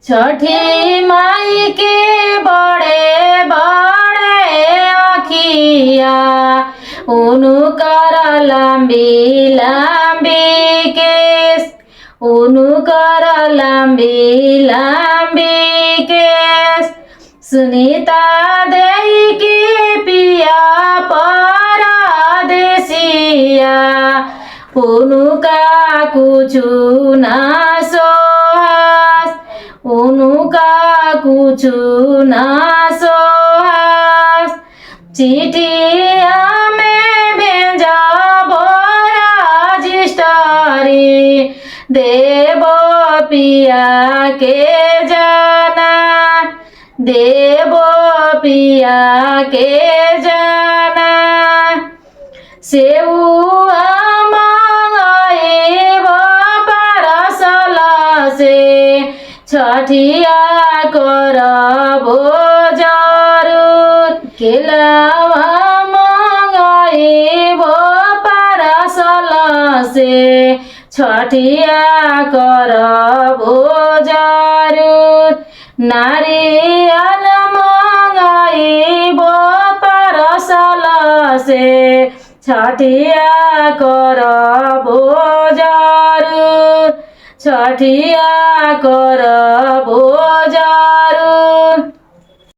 छठी माई के बड़े बड़े अखिया उनु कर लंबी लंबी केस उनु कर लंबी लंबी केस सुनीता देई के पिया परदेसिया उनु का कुछु ना सोहास उनु का कुछु ना सोहास चिठिया में भेजा बोरा जिस्टरी देव पिया के जाना देव पिया के जाना सेउआ मंगाए परसल से छठिया करबो जरूर केलावा मंगाए परसल से छठिया करबो जरूर नारियल मंगाई परसल से छठिया करबो जरूर छठिया करबो जरूर।